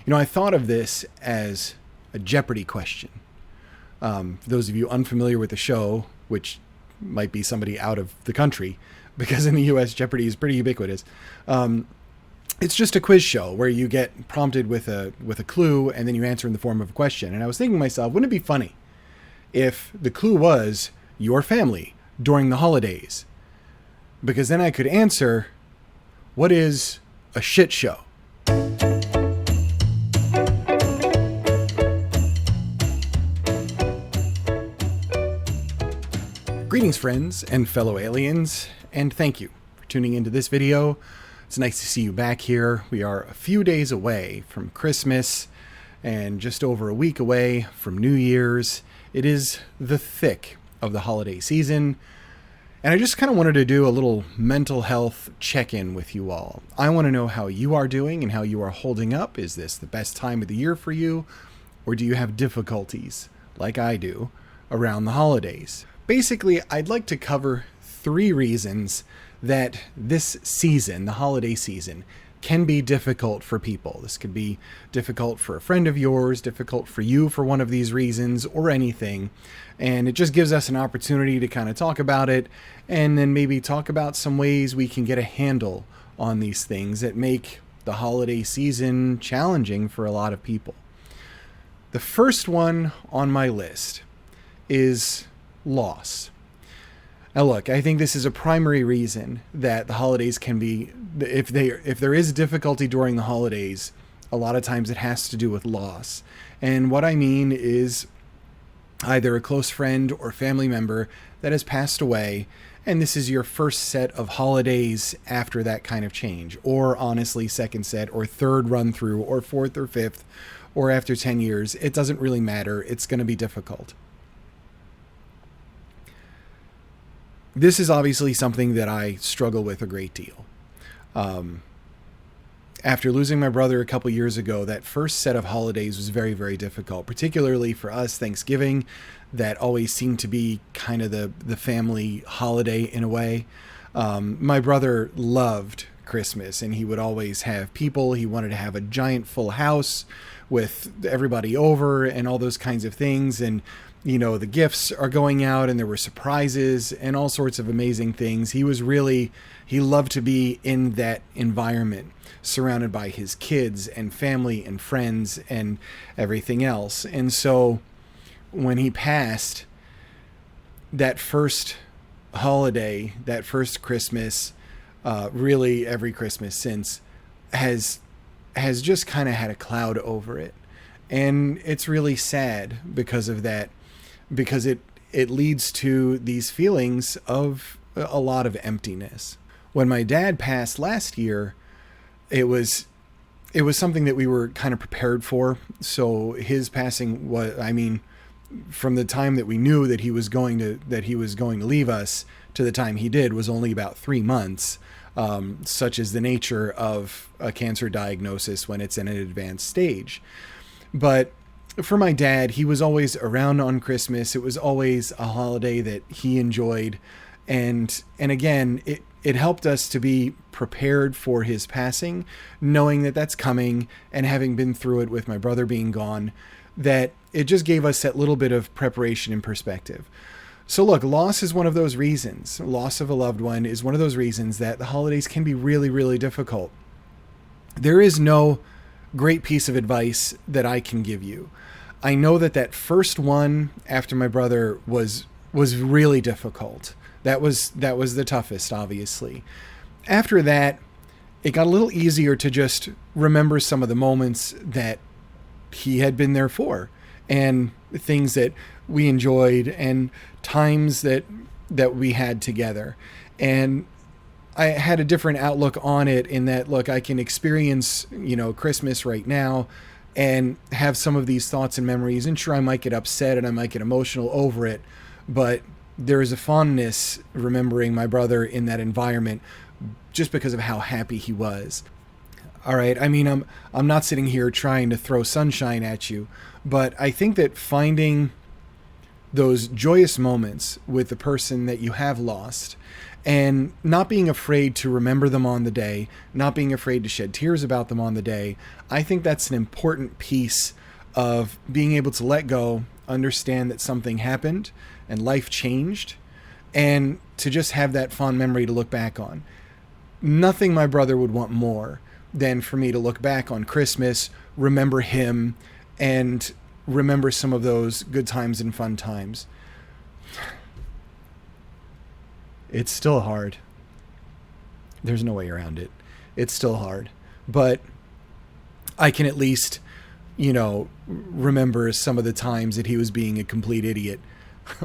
I thought of this as a Jeopardy question. For those of you unfamiliar with the show, which might be somebody out of the country, because in the U.S. Jeopardy is pretty ubiquitous. It's just a quiz show where you get prompted with a clue and then you answer in the form of a question. And I was thinking to myself, wouldn't it be funny if the clue was your family during the holidays? Because then I could answer, what is a shit show? Greetings, friends and fellow aliens, and thank you for tuning into this video. It's nice to see you back here. We are a few days away from Christmas and just over a week away from New Year's. It is the thick of the holiday season, and I just kind of wanted to do a little mental health check-in with you all. I want to know how you are doing and how you are holding up. Is this the best time of the year for you, or do you have difficulties, like I do, around the holidays? Basically, I'd like to cover 3 reasons that this season, the holiday season, can be difficult for people. This could be difficult for a friend of yours, difficult for you for one of these reasons, or anything. And it just gives us an opportunity to kind of talk about it, and then maybe talk about some ways we can get a handle on these things that make the holiday season challenging for a lot of people. The first one on my list is loss. Now look, I think this is a primary reason that the holidays can be, if there is difficulty during the holidays, a lot of times it has to do with loss. And what I mean is either a close friend or family member that has passed away, and this is your first set of holidays after that kind of change, or honestly second set or third run through or fourth or fifth, or after 10 years. It doesn't really matter. It's going to be difficult. This is obviously something that I struggle with a great deal. After losing my brother a couple years ago, that first set of holidays was very, very difficult, particularly for us. Thanksgiving, that always seemed to be kind of the family holiday in a way. My brother loved Christmas, and he would always have people. He wanted to have a giant full house with everybody over and all those kinds of things. And the gifts are going out, and there were surprises and all sorts of amazing things. He loved to be in that environment, surrounded by his kids and family and friends and everything else. And so when he passed, that first holiday, that first Christmas, really every Christmas since, has just kind of had a cloud over it. And it's really sad because of that, because it leads to these feelings of a lot of emptiness. When my dad passed last year, it was something that we were kind of prepared for. So his passing was, from the time that we knew that he was going to leave us to the time he did was only about 3 months. Such is the nature of a cancer diagnosis when it's in an advanced stage. But for my dad, he was always around on Christmas. It was always a holiday that he enjoyed. And again, it helped us to be prepared for his passing, knowing that that's coming, and having been through it with my brother being gone, that it just gave us that little bit of preparation and perspective. So look, loss is one of those reasons. Loss of a loved one is one of those reasons that the holidays can be really, really difficult. There is no great piece of advice that I can give you. I know that first one after my brother was really difficult. That was the toughest, obviously. After that, it got a little easier to just remember some of the moments that he had been there for, and things that we enjoyed, and times that we had together. And I had a different outlook on it in that, look, I can experience, Christmas right now and have some of these thoughts and memories. And sure, I might get upset and I might get emotional over it, but there is a fondness remembering my brother in that environment just because of how happy he was. All right. I'm not sitting here trying to throw sunshine at you, but I think that finding those joyous moments with the person that you have lost, And not being afraid to remember them on the day, not being afraid to shed tears about them on the day, I think that's an important piece of being able to let go, understand that something happened and life changed, and to just have that fond memory to look back on. Nothing my brother would want more than for me to look back on Christmas, remember him, and remember some of those good times and fun times. It's still hard. There's no way around it. It's still hard. But I can at least, remember some of the times that he was being a complete idiot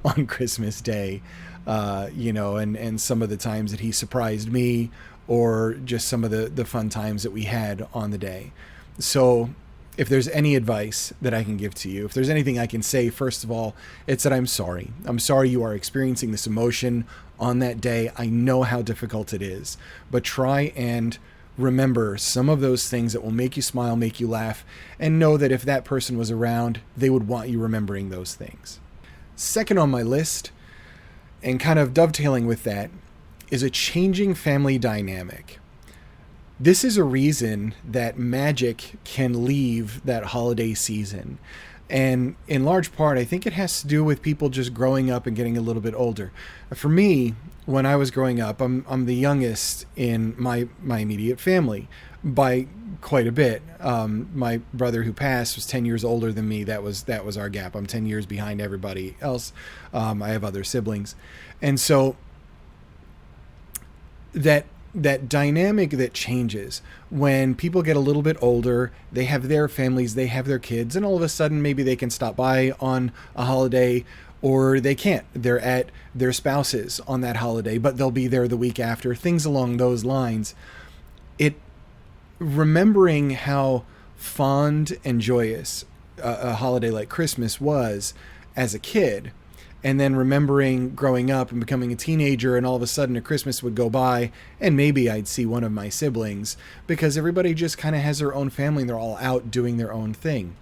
on Christmas Day, and some of the times that he surprised me, or just some of the fun times that we had on the day. So if there's any advice that I can give to you, if there's anything I can say, first of all, it's that I'm sorry. I'm sorry you are experiencing this emotion on that day. I know how difficult it is, but try and remember some of those things that will make you smile, make you laugh, and know that if that person was around, they would want you remembering those things. Second on my list, and kind of dovetailing with that, is a changing family dynamic. This is a reason that magic can leave that holiday season. And in large part, I think it has to do with people just growing up and getting a little bit older. For me, when I was growing up, I'm the youngest in my immediate family by quite a bit. My brother who passed was 10 years older than me. That was our gap. I'm 10 years behind everybody else. I have other siblings. And so that dynamic that changes when people get a little bit older, they have their families, they have their kids, and all of a sudden maybe they can stop by on a holiday, or they can't. They're at their spouse's on that holiday, but they'll be there the week after, things along those lines. Remembering how fond and joyous a holiday like Christmas was as a kid, and then remembering growing up and becoming a teenager, and all of a sudden a Christmas would go by and maybe I'd see one of my siblings, because everybody just kind of has their own family and they're all out doing their own thing.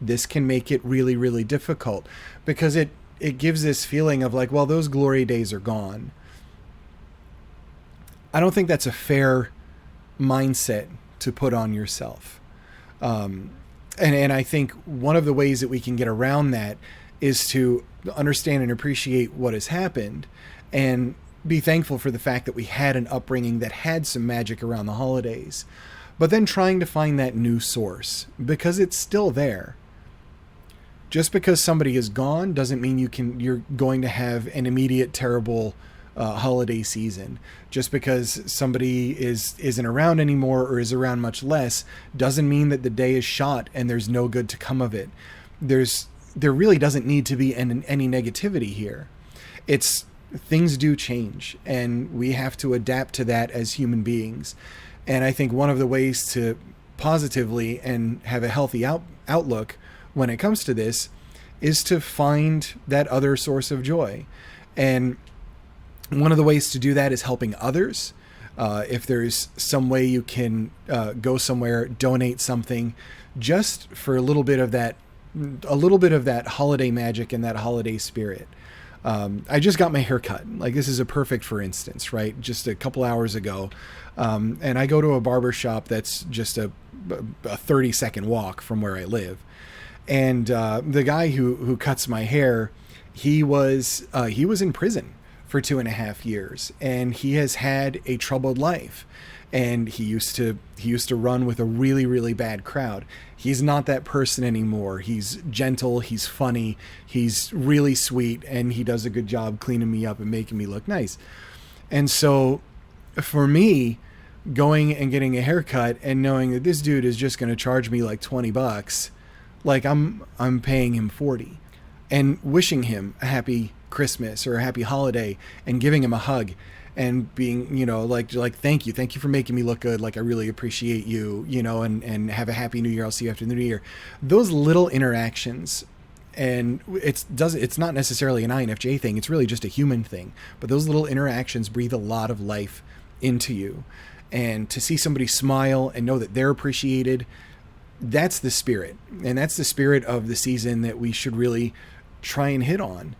This can make it really, really difficult, because it gives this feeling of like, well, those glory days are gone. I don't think that's a fair mindset to put on yourself. And I think one of the ways that we can get around that is to understand and appreciate what has happened, and be thankful for the fact that we had an upbringing that had some magic around the holidays, but then trying to find that new source, because it's still there. Just because somebody is gone doesn't mean you're going to have an immediate terrible holiday season. Just because somebody isn't around anymore, or is around much less, doesn't mean that the day is shot and there's no good to come of it. There really doesn't need to be any negativity here. Things do change, and we have to adapt to that as human beings. And I think one of the ways to positively and have a healthy outlook when it comes to this is to find that other source of joy. And one of the ways to do that is helping others. If there's some way you can go somewhere, donate something, just for a little bit of that holiday magic and that holiday spirit. I just got my hair cut. Like, this is a perfect for instance, right? Just a couple hours ago. And I go to a barber shop that's just a 30-second walk from where I live. And the guy who cuts my hair, he was in prison for 2.5 years, and he has had a troubled life. And he used to run with a really, really bad crowd. He's not that person anymore. He's gentle, he's funny, he's really sweet, and he does a good job cleaning me up and making me look nice. And so for me, going and getting a haircut and knowing that this dude is just going to charge me like $20, like I'm paying him $40, and wishing him a happy Christmas or a happy holiday, and giving him a hug, and being, like thank you for making me look good. Like, I really appreciate you, and have a happy new year. I'll see you after the new year. Those little interactions, and it's not necessarily an INFJ thing. It's really just a human thing. But those little interactions breathe a lot of life into you. And to see somebody smile and know that they're appreciated, that's the spirit. And that's the spirit of the season that we should really try and hit on.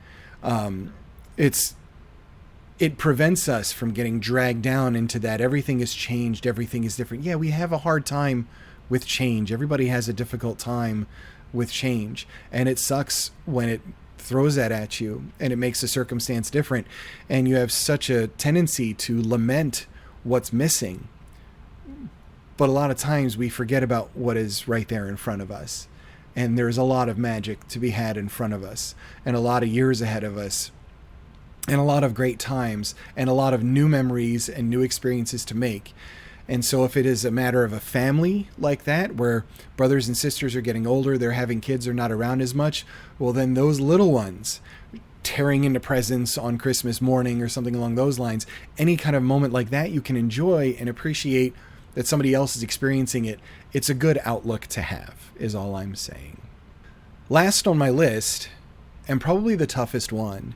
it prevents us from getting dragged down into that everything has changed, everything is different. Yeah, we have a hard time with change. Everybody has a difficult time with change, and it sucks when it throws that at you and it makes the circumstance different, and you have such a tendency to lament what's missing. But a lot of times we forget about what is right there in front of us, and there's a lot of magic to be had in front of us, and a lot of years ahead of us, and a lot of great times, and a lot of new memories and new experiences to make. And so if it is a matter of a family like that, where brothers and sisters are getting older, they're having kids, are not around as much, well, then those little ones tearing into presents on Christmas morning or something along those lines, any kind of moment like that, you can enjoy and appreciate that somebody else is experiencing it. It's a good outlook to have, is all I'm saying. Last on my list, and probably the toughest one,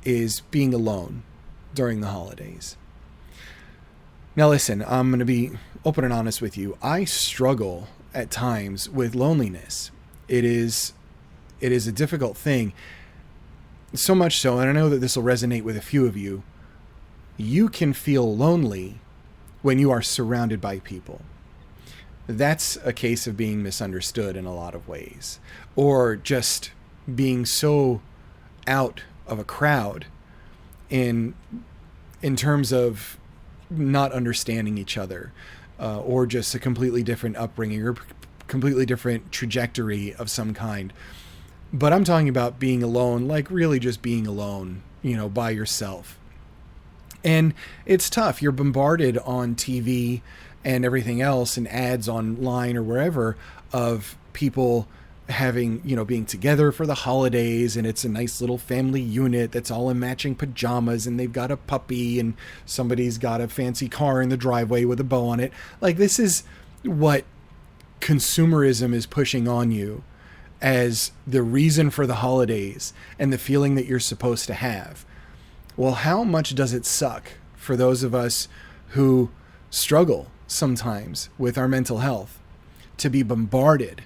is being alone during the holidays. Now listen, I'm going to be open and honest with you. I struggle at times with loneliness. It is a difficult thing. So much so, and I know that this will resonate with a few of you, you can feel lonely when you are surrounded by people. That's a case of being misunderstood in a lot of ways, or just being so out of a crowd in terms of not understanding each other, or just a completely different upbringing or completely different trajectory of some kind. But I'm talking about being alone, like really just being alone, by yourself. And it's tough. You're bombarded on TV and everything else, and ads online or wherever, of people having, being together for the holidays, and it's a nice little family unit that's all in matching pajamas, and they've got a puppy, and somebody's got a fancy car in the driveway with a bow on it. Like, this is what consumerism is pushing on you as the reason for the holidays and the feeling that you're supposed to have. Well, how much does it suck for those of us who struggle sometimes with our mental health to be bombarded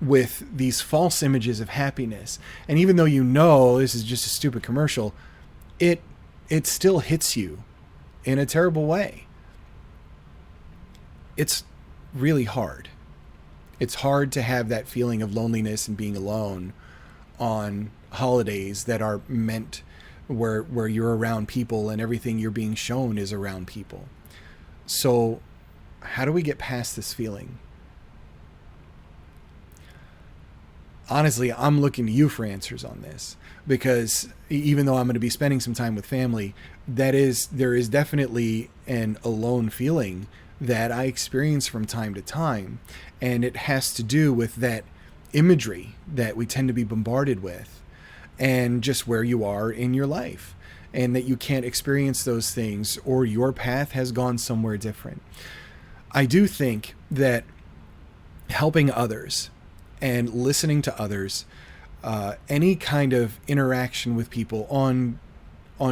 with these false images of happiness? And even though this is just a stupid commercial, it still hits you in a terrible way. It's really hard. It's hard to have that feeling of loneliness and being alone on holidays that are meant where you're around people and everything you're being shown is around people. So how do we get past this feeling? Honestly, I'm looking to you for answers on this, because even though I'm going to be spending some time with family, there is definitely an alone feeling that I experience from time to time. And it has to do with that imagery that we tend to be bombarded with, and just where you are in your life, and that you can't experience those things, or your path has gone somewhere different. I do think that helping others and listening to others, any kind of interaction with people on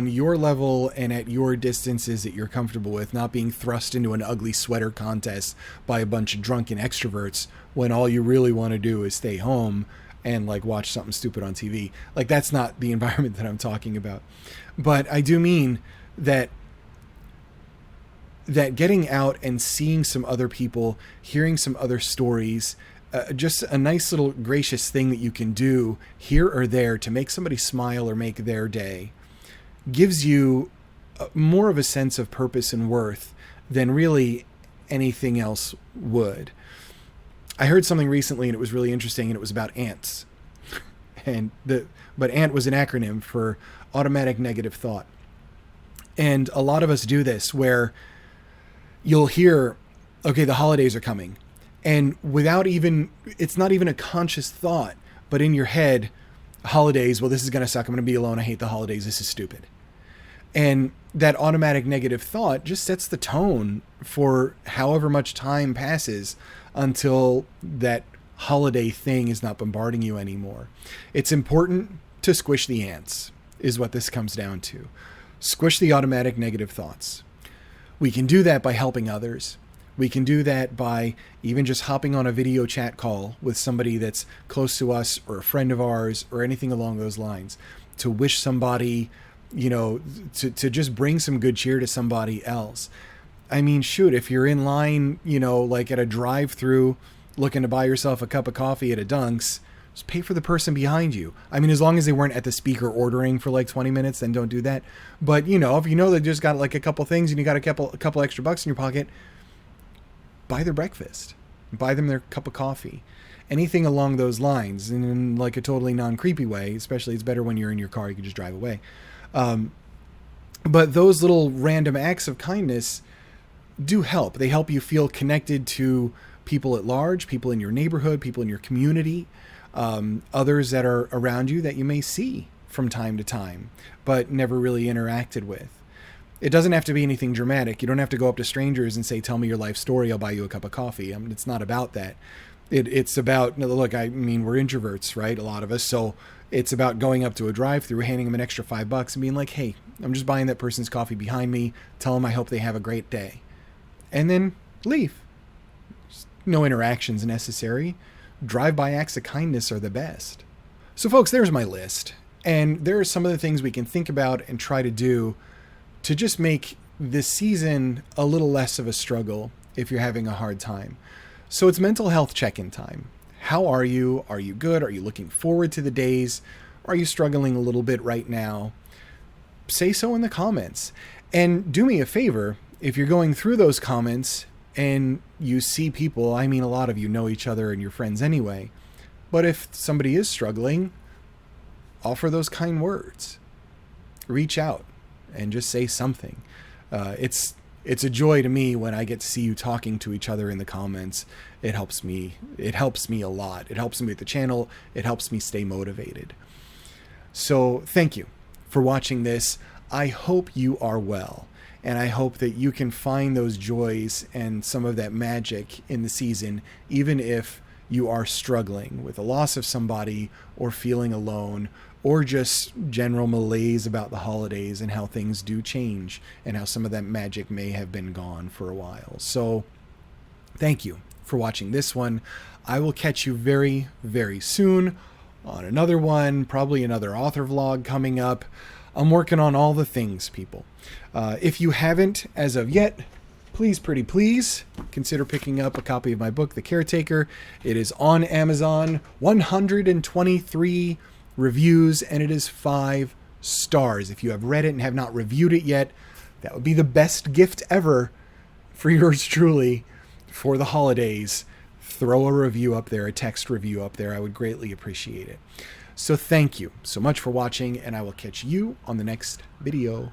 your level and at your distances that you're comfortable with, not being thrust into an ugly sweater contest by a bunch of drunken extroverts when all you really want to do is stay home and watch something stupid on TV. That's not the environment that I'm talking about. But I do mean that getting out and seeing some other people, hearing some other stories, just a nice little gracious thing that you can do here or there to make somebody smile or make their day, gives you more of a sense of purpose and worth than really anything else would. I heard something recently, and it was really interesting, and it was about ants. But ANT was an acronym for automatic negative thought. And a lot of us do this, where you'll hear, okay, the holidays are coming, and it's not even a conscious thought, but in your head, holidays, well, this is going to suck. I'm going to be alone. I hate the holidays. This is stupid. And that automatic negative thought just sets the tone for however much time passes until that holiday thing is not bombarding you anymore. It's important to squish the ants, is what this comes down to. Squish the automatic negative thoughts. We can do that by helping others. We can do that by even just hopping on a video chat call with somebody that's close to us, or a friend of ours, or anything along those lines, to wish somebody you know, to just bring some good cheer to somebody else. I mean, shoot, if you're in line, you know, like at a drive-through looking to buy yourself a cup of coffee at a Dunks, just pay for the person behind you. I mean, as long as they weren't at the speaker ordering for like 20 minutes, then don't do that. But, you know, if you know they just got like a couple things and you got a couple extra bucks in your pocket, buy their breakfast. Buy them their cup of coffee. Anything along those lines, and in like a totally non-creepy way. Especially, it's better when you're in your car, you can just drive away. But those little random acts of kindness do help. They help you feel connected to people at large, people in your neighborhood, people in your community, others that are around you that you may see from time to time, but never really interacted with. It doesn't have to be anything dramatic. You don't have to go up to strangers and say, tell me your life story, I'll buy you a cup of coffee. I mean, it's not about that. It's about, look, I mean, we're introverts, right? A lot of us. So it's about going up to a drive-thru, handing them an extra $5 and being like, hey, I'm just buying that person's coffee behind me. Tell them I hope they have a great day. And then leave. Just no interactions necessary. Drive-by acts of kindness are the best. So folks, there's my list. And there are some of the things we can think about and try to do to just make this season a little less of a struggle if you're having a hard time. So it's mental health check-in time. How are you? Are you good? Are you looking forward to the days? Are you struggling a little bit right now? Say so in the comments. And do me a favor, if you're going through those comments and you see people, I mean, a lot of you know each other and you're friends anyway, but if somebody is struggling, offer those kind words. Reach out and just say something. It's a joy to me when I get to see you talking to each other in the comments. It helps me a lot. It helps me with the channel. It helps me stay motivated. So thank you for watching this. I hope you are well. And I hope that you can find those joys and some of that magic in the season, even if you are struggling with the loss of somebody or feeling alone or just general malaise about the holidays and how things do change and how some of that magic may have been gone for a while. So thank you for watching this one. I will catch you very, very soon on another one, probably another author vlog coming up. I'm working on all the things, people. If you haven't as of yet, please, pretty please, consider picking up a copy of my book, The Caretaker. It is on Amazon, 123 reviews, and it is 5 stars. If you have read it and have not reviewed it yet, that would be the best gift ever for yours truly for the holidays. Throw a review up there, a text review up there. I would greatly appreciate it. So thank you so much for watching, and I will catch you on the next video.